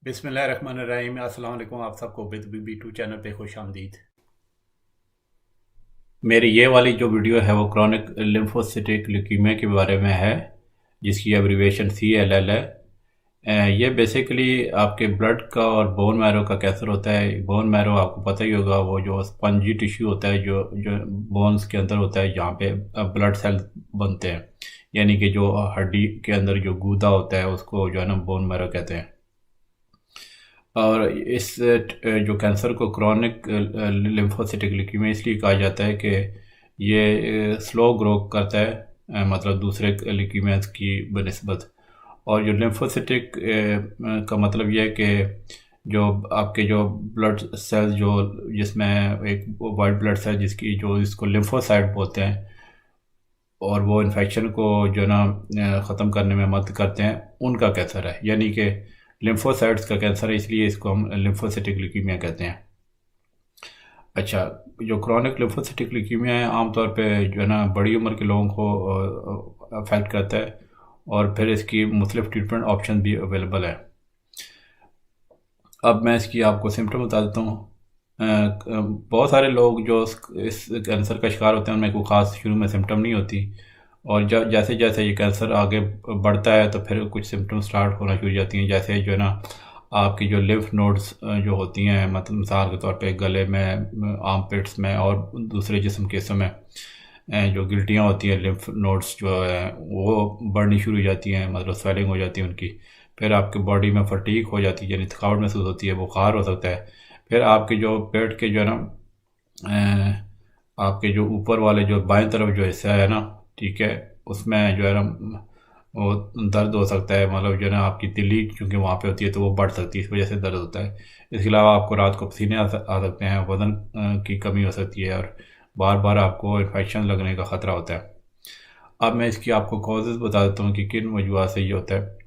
बिस्मिल्लाहिर्रहमानिर्रहीम। अस्सलाम वालेकुम। आप सबको विद BB2 चैनल पे खुश आमदीद। मेरी ये वाली जो वीडियो है वो क्रॉनिक लिम्फोसिटिक ल्यूकीमिया के बारे में है, जिसकी एब्रीविएशन CLL है। ये बेसिकली आपके ब्लड का और बोन मैरो का कैंसर होता है। बोन मैरो आपको पता ही होगा, वो जो स्पंजी टिश्यू होता है जो जो बोन्स के अंदर होता है, जहाँ पे ब्लड सेल बनते हैं, यानी कि जो हड्डी के अंदर जो गूदा होता है उसको जो है ना बोन मैरो कहते हैं। और इस जो कैंसर को क्रॉनिक लिम्फोसिटिक ल्यूकीमिया इसलिए कहा जाता है कि ये स्लो ग्रो करता है, मतलब दूसरे ल्यूकीमियाज की बनिस्बत। और जो लिम्फोसिटिक का मतलब ये है कि जो आपके जो ब्लड सेल्स जो जिसमें एक वाइट ब्लड सेल जिसकी जो इसको लिम्फोसाइट बोलते हैं, और वो इन्फेक्शन को जो है ना ख़त्म करने में मदद करते हैं, उनका कैंसर है। यानी कि लिम्फोसाइट्स का कैंसर है, इसलिए इसको हम लिम्फोसिटिक ल्यूकीमिया कहते हैं। अच्छा, जो क्रॉनिक लिम्फोसिटिक ल्यूकीमिया है आमतौर पे जो है ना बड़ी उम्र के लोगों को अफेक्ट करता है, और फिर इसकी मुख्तलिफ ट्रीटमेंट ऑप्शन भी अवेलेबल है। अब मैं इसकी आपको सिम्टम बता देता हूँ। बहुत सारे लोग जो इस कैंसर का शिकार होते हैं उनमें कोई ख़ास शुरू में सिम्टम नहीं होती, और जैसे जैसे ये कैंसर आगे बढ़ता है तो फिर कुछ सिम्टम स्टार्ट होना शुरू हो जाती हैं। जैसे जो है ना आपकी जो लिम्फ नोड्स जो होती हैं, मतलब मिसाल के तौर पे गले में, आर्म पिट्स में और दूसरे जिस्म के हिस्सों में जो गिल्टियाँ होती हैं, लिम्फ नोड्स जो है वो बढ़नी शुरू हो जाती हैं, मतलब स्वेलिंग हो जाती है उनकी। फिर आपकी बॉडी में फटीग हो जाती है, यानी थकावट महसूस होती है, बुखार हो सकता है। फिर आपके जो पेट के जो है ना आपके जो ऊपर वाले जो बाएं तरफ जो हिस्सा है ना, ठीक है, उसमें जो है ना वो दर्द हो सकता है, मतलब जो है ना आपकी तिल्ली चूँकि वहाँ पे होती है तो वो बढ़ सकती है, इस वजह से दर्द होता है। इसके अलावा आपको रात को पसीने आ सकते हैं, वज़न की कमी हो सकती है, और बार बार आपको इन्फेक्शन लगने का ख़तरा होता है। अब मैं इसकी आपको कॉजेज़ बता देता हूँ कि किन वजूहत से ये होता है।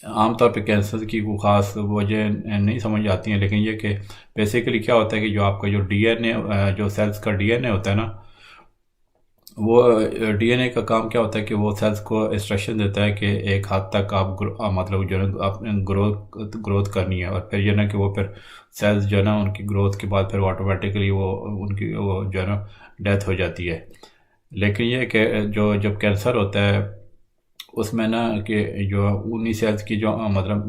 आमतौर पे कैंसर की कोई ख़ास वजह नहीं समझ आती हैं, लेकिन ये कि बेसिकली क्या होता है कि जो आपका जो DNA जो सेल्स का DNA होता है ना, वो DNA का काम क्या होता है कि वो सेल्स को इंस्ट्रक्शन देता है कि एक हद तक आप मतलब जो है आप ग्रोथ करनी है, और फिर ये ना कि वो फिर सेल्स जो है ना उनकी ग्रोथ के बाद फिर ऑटोमेटिकली वो उनकी वो जो है ना डेथ हो जाती है। लेकिन ये कि जो जब कैंसर होता है उसमें ना कि जो उन्हीं सेल्स की जो मतलब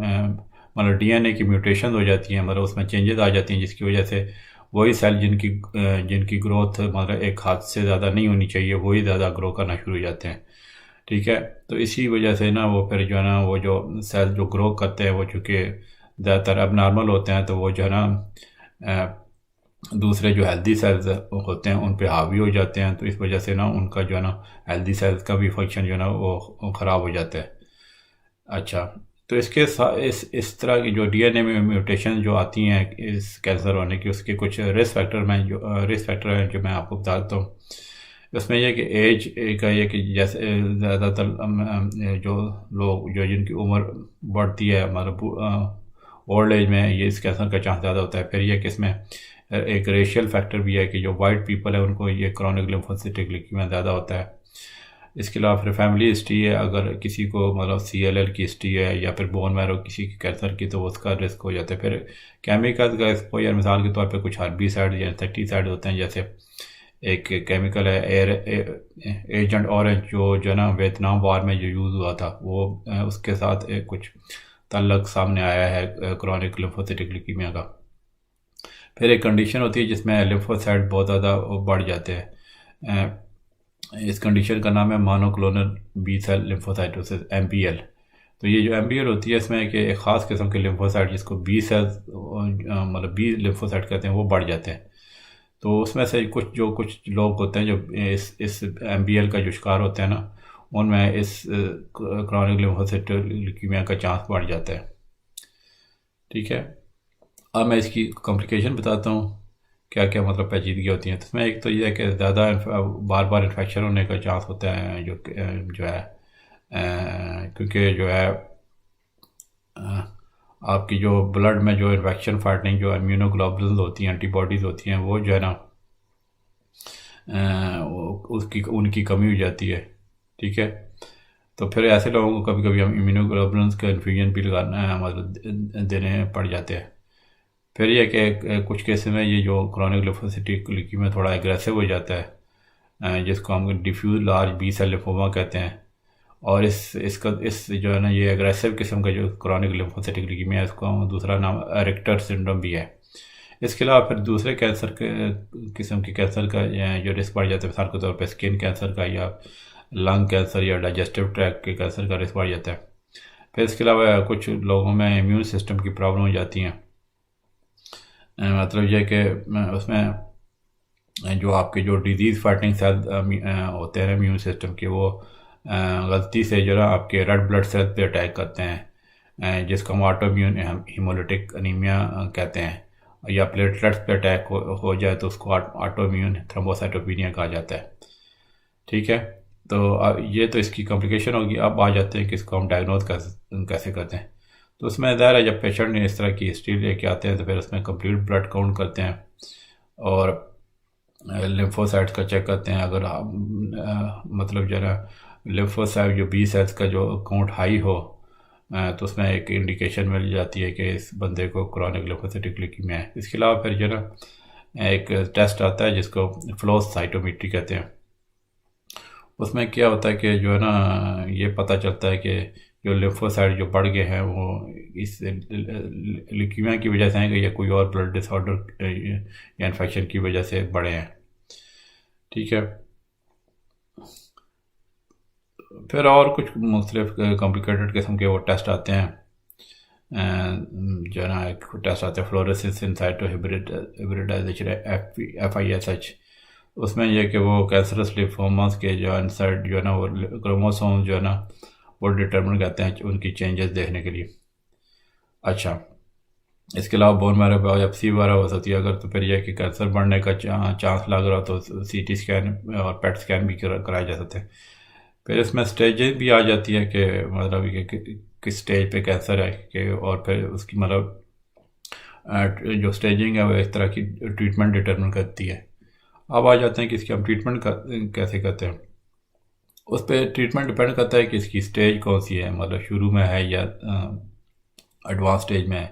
DNA की म्यूटेशन हो जाती हैं, मतलब उसमें चेंजेस आ जाती हैं, जिसकी वजह से वही सेल जिनकी ग्रोथ मतलब एक हाथ से ज़्यादा नहीं होनी चाहिए, वही ज़्यादा ग्रो करना शुरू हो जाते हैं। ठीक है, तो इसी वजह से ना वो फिर जो है ना वो जो सेल जो ग्रो करते हैं वो चूँकि ज़्यादातर अब नॉर्मल होते हैं, तो वो जो है ना दूसरे जो हेल्दी सेल्स होते हैं उन पे हावी हो जाते हैं, तो इस वजह से ना उनका जो है ना हेल्दी सेल्स का भी फंक्शन जो है ना वो ख़राब हो जाता है। अच्छा, तो इसके साथ इस तरह की जो DNA में म्यूटेशन जो आती हैं इस कैंसर होने की, उसके कुछ रिस्क फैक्टर हैं जो मैं आपको बता देता हूँ। उसमें यह कि एज का ये कि जैसे ज़्यादातर जो लोग जो जिनकी उम्र बढ़ती है, मतलब ओल्ड एज में ये इस कैंसर का चांस ज़्यादा होता है। फिर यह कि इसमें एक रेशियल फैक्टर भी है कि जो वाइट पीपल है उनको ये क्रॉनिक लिम्फोसिटिक ल्यूकीमिया ज़्यादा होता है। इसके अलावा फिर फैमिली हिस्ट्री है, अगर किसी को मतलब CLL की हिस्ट्री है या फिर बोन मैरो किसी की कैंसर की, तो उसका रिस्क हो जाता है। फिर केमिकल का एक्सपोजर, मिसाल के तौर पे कुछ हर्बिसाइड या इंसेक्टिसाइड होते हैं, जैसे एक केमिकल है एजेंट ऑरेंज जो है ना वियतनाम वार में जो यूज़ हुआ था, वो उसके साथ कुछ तल्लक सामने आया है क्रॉनिक लिम्फोसिटिक ल्यूकीमिया का। फिर एक कंडीशन होती है जिसमें लिम्फोसाइट बहुत ज़्यादा बढ़ जाते हैं। इस कंडीशन का नाम है monoclonal B cell lymphocytosis, MBL। तो ये जो MBL होती है इसमें कि एक ख़ास किस्म के लिम्फोसाइट जिसको बी सेल्स मतलब बी लिम्फोसाइट कहते हैं, वो बढ़ जाते हैं। तो उसमें से कुछ लोग होते हैं जो इस MBL का जो शिकार होते हैं ना, उनमें इस क्रॉनिक लिम्फोसिटिक ल्यूकीमिया का चांस बढ़ जाता है। ठीक है, अब मैं इसकी कॉम्प्लिकेशन बताता हूँ, क्या क्या मतलब पेचीदगी होती हैं। तो इसमें एक तो ये है कि ज़्यादा बार बार इन्फेक्शन होने का चांस होता है, जो है क्योंकि जो है आपकी जो ब्लड में जो इन्फेक्शन फाइटिंग जो इम्यूनोग्लोबुलिन्स होती हैं, एंटीबॉडीज़ होती हैं, वो जो है ना उसकी उनकी कमी हो जाती है। ठीक है, तो फिर ऐसे लोगों को कभी कभी हम इम्यूनोग्लोबुलिन्स का इन्फ्यूजन भी लगाना मतलब देने पड़ जाते हैं। फिर ये कि कुछ केसेस में ये जो क्रोनिक लिम्फोसिटिक ल्यूकीमिया थोड़ा एग्रेसिव हो जाता है, जिसको हम diffuse large B cell lymphoma कहते हैं। और इस जो है ना, ये एग्रेसिव किस्म का जो क्रोनिक लिम्फोसिटिक ल्यूकीमिया है, इसको दूसरा नाम रिक्टर सिंड्रोम भी है। इसके अलावा फिर दूसरे कैंसर के किस्म के कैंसर का जो रिस्क बढ़ जाता है, मिसाल के तौर पर स्किन कैंसर का या लंग कैंसर या डाइजेस्टिव ट्रैक्ट के कैंसर का रिस्क बढ़ जाता है। फिर इसके अलावा कुछ लोगों में इम्यून सिस्टम की प्रॉब्लम हो जाती हैं। मतलब यह कि उसमें जो आपके जो डिजीज़ फाइटिंग सेल होते हैं इम्यून सिस्टम के, वो गलती से जो ना आपके रेड ब्लड सेल पे अटैक करते हैं, जिसको हम ऑटोइम्यून हीमोलिटिक अनीमिया कहते हैं, या प्लेटलेट्स पे अटैक हो जाए तो उसको ऑटोइम्यून थ्रोम्बोसाइटोपेनिया कहा जाता है। ठीक है, तो ये तो इसकी कॉम्प्लिकेशन होगी। अब आ जाते हैं कि इसको हम डायग्नोज कैसे करते हैं। तो उसमें ज़ाहिर है जब पेशेंट ने इस तरह की हिस्ट्री लेके आते हैं तो फिर उसमें कंप्लीट ब्लड काउंट करते हैं और लिम्फोसाइट्स का चेक करते हैं। अगर मतलब जो है ना लिम्फोसाइट जो बी सेल्स का जो काउंट हाई हो, तो उसमें एक इंडिकेशन मिल जाती है कि इस बंदे को क्रोनिक लिम्फोसिटिक ल्यूकीमिया है। इसके अलावा फिर जो ना एक टेस्ट आता है जिसको फ्लो साइटोमेट्री कहते हैं। उसमें क्या होता है कि जो है ना ये पता चलता है कि जो लिम्फोसाइट जो बढ़ गए हैं वो इस ल्यूकीमिया की वजह से हैं कि या कोई और ब्लड डिसऑर्डर या इन्फेक्शन की वजह से बढ़े हैं। ठीक है, फिर और कुछ मुख्तलिफ कॉम्प्लिकेटेड किस्म के वो टेस्ट आते हैं। जो है ना एक टेस्ट आता है फ्लोरेसेंस साइटो हिब्रिडाइजेशन FISH। उसमें यह कि वो कैंसरस लिम्फोमास के जो इंसर्ट जो है ना वो क्रोमोसोम जो है ना वो डिटर्मिन करते हैं उनकी चेंजेस देखने के लिए। अच्छा, इसके अलावा बोन मैरो बायोप्सी वगैरह हो सकती है अगर, तो फिर यह कि कैंसर बढ़ने का चांस लग रहा हो तो CT स्कैन और PET स्कैन भी कराए जा सकते हैं। फिर इसमें स्टेजेस भी आ जाती है कि मतलब किस स्टेज पे कैंसर है कि, और फिर उसकी मतलब जो स्टेजिंग है वो एक तरह की ट्रीटमेंट डिटर्मिन करती है। अब आ जाते हैं कि इसकी हम ट्रीटमेंट कैसे करते हैं। उस पर ट्रीटमेंट डिपेंड करता है कि इसकी स्टेज कौन सी है, मतलब शुरू में है या एडवांस स्टेज में है।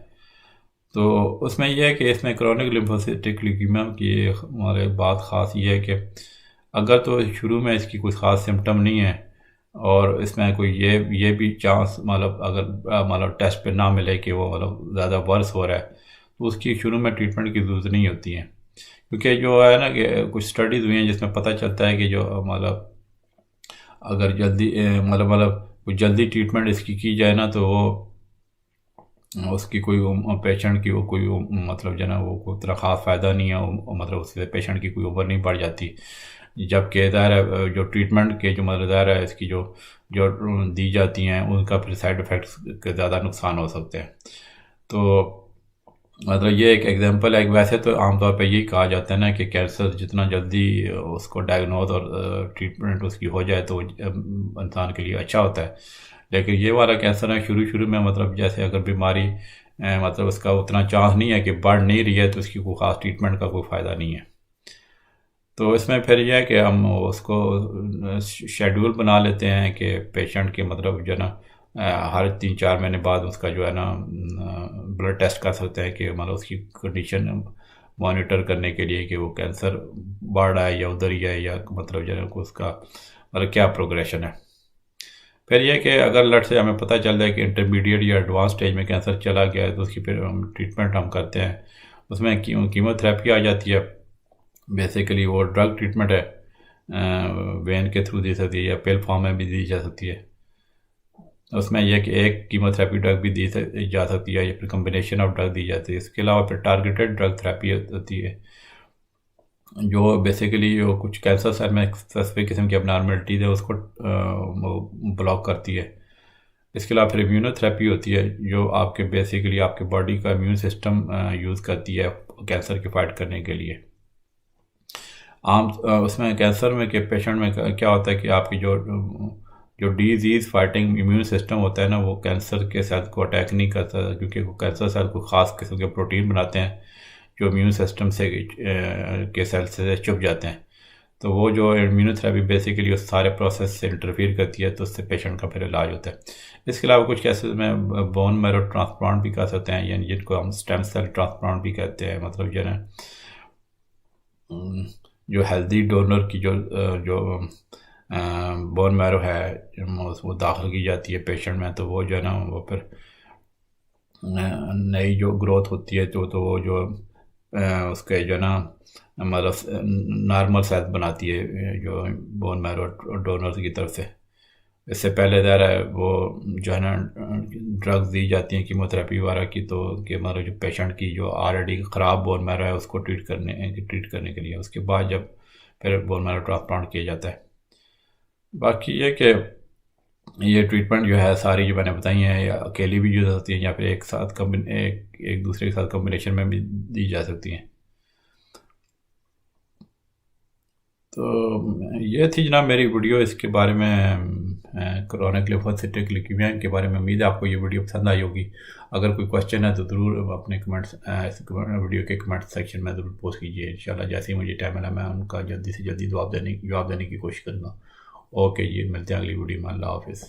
तो उसमें यह है कि इसमें क्रोनिक लिम्फोसिटिक ल्यूकीमिया की हमारे बात ख़ास ये है कि अगर तो शुरू में इसकी कोई ख़ास सिम्टम नहीं है और इसमें कोई ये भी चांस मतलब अगर मतलब टेस्ट पे ना मिले कि वो मतलब ज़्यादा वर्स हो रहा है, तो उसकी शुरू में ट्रीटमेंट की ज़रूरत नहीं होती है। क्योंकि जो है ना कि कुछ स्टडीज़ हुई हैं जिसमें पता चलता है कि जो मतलब अगर जल्दी मतलब जल्दी ट्रीटमेंट इसकी की जाए ना, तो वो उसकी कोई पेशेंट की वो कोई मतलब जो है ना वो उतना ख़ास फ़ायदा नहीं है, मतलब उससे पेशेंट की कोई उम्र नहीं बढ़ जाती। जबकि ज़ाहिर है जो ट्रीटमेंट के जो मतलब ज़ाहिर है इसकी जो जो दी जाती हैं उनका फिर साइड इफ़ेक्ट्स के ज़्यादा नुकसान हो सकते हैं। तो मतलब ये एक एग्जांपल है। वैसे तो आमतौर पे यही कहा जाता है ना कि कैंसर जितना जल्दी उसको डायग्नोज और ट्रीटमेंट उसकी हो जाए तो इंसान के लिए अच्छा होता है। लेकिन ये वाला कैंसर है शुरू शुरू में मतलब जैसे अगर बीमारी मतलब उसका उतना चांस नहीं है कि बढ़ नहीं रही है तो उसकी कोई ख़ास ट्रीटमेंट का कोई फ़ायदा नहीं है। तो इसमें फिर यह है कि हम उसको शेड्यूल बना लेते हैं कि पेशेंट के मतलब जो है ना हर 3-4 महीने बाद उसका जो है ना ब्लड टेस्ट कर सकते हैं कि मतलब उसकी कंडीशन मॉनिटर करने के लिए कि वो कैंसर बढ़ रहा है या उधर ही है, या मतलब जो है उसका मतलब क्या प्रोग्रेशन है। फिर यह कि अगर लट से हमें पता चल जाए कि इंटरमीडिएट या एडवांस स्टेज में कैंसर चला गया है तो उसकी फिर हम ट्रीटमेंट हम करते हैं। उसमें कीमोथेरेपी आ जाती है। बेसिकली वो ड्रग ट्रीटमेंट है, वेन के थ्रू दी सकती है या पिल फॉर्म में भी दी जा सकती है। उसमें यह कि एक कीमोथेरेपी ड्रग भी दी जा सकती है या फिर कम्बिनेशन ऑफ ड्रग दी जाती है। इसके अलावा फिर टारगेटेड ड्रग थेरेपी होती है जो बेसिकली जो कुछ कैंसर सेल में स्पेसिफिक किस्म की अबनॉर्मलिटीज है उसको ब्लॉक करती है। इसके अलावा फिर इम्यूनोथेरेपी होती है जो आपके बेसिकली आपके बॉडी का इम्यून सिस्टम यूज़ करती है कैंसर की फाइट करने के लिए। उसमें कैंसर में के पेशेंट में क्या होता है कि आपकी जो जो डिजीज़ फाइटिंग इम्यून सिस्टम होता है ना वो कैंसर के सेल को अटैक नहीं करता, क्योंकि वो कैंसर सेल को ख़ास किस्म के प्रोटीन बनाते हैं जो इम्यून सिस्टम से के सेल से छुप जाते हैं। तो वो जो इम्यूनोथेरेपी बेसिकली उस सारे प्रोसेस से इंटरफियर करती है, तो उससे पेशेंट का फिर इलाज होता है। इसके अलावा कुछ केसेस में बोन मैरो ट्रांसप्लांट भी कर सकते हैं, यानी जिनको हम स्टेम सेल ट्रांसप्लांट भी कहते हैं। मतलब जो है जो हेल्दी डोनर की जो बोन मैरो है वो दाखिल की जाती है पेशेंट में, तो वो जो है ना वो फिर नई जो ग्रोथ होती है तो वो जो उसके जो है ना मतलब नॉर्मल सेल्स बनाती है जो बोन मैरो डोनर्स की तरफ से। इससे पहले ज़ाहिर है वो जो है ना ड्रग्स दी जाती हैं कीमोथेरेपी वगैरह की, तो कि मतलब जो पेशेंट की जो ऑलरेडी ख़राब बोन मैरो है उसको ट्रीट करने के लिए, उसके बाद जब फिर बोन मैरो ट्रांसप्लांट किया जाता है। बाकी ये कि ये ट्रीटमेंट जो है सारी जो मैंने बताई हैं या अकेली भी यूज़ होती हैं या फिर एक साथ एक दूसरे के साथ कम्बिनेशन में भी दी जा सकती हैं। तो ये थी जनाब मेरी वीडियो इसके बारे में, क्रोनिक लिम्फोसिटिक ल्यूकेमिया के बारे में। उम्मीद है आपको ये वीडियो पसंद आई होगी। अगर कोई क्वेश्चन है तो ज़रूर अपने कमेंट्स वीडियो के कमेंट सेक्शन में ज़रूर पोस्ट कीजिए। इंशाल्लाह जैसे ही मुझे टाइम मिला मैं उनका जल्दी से जल्दी जवाब देने की कोशिश करूँगा। ओके जी, मिलते हैं अगली वीडियो में। अल्लाह हाफिज़।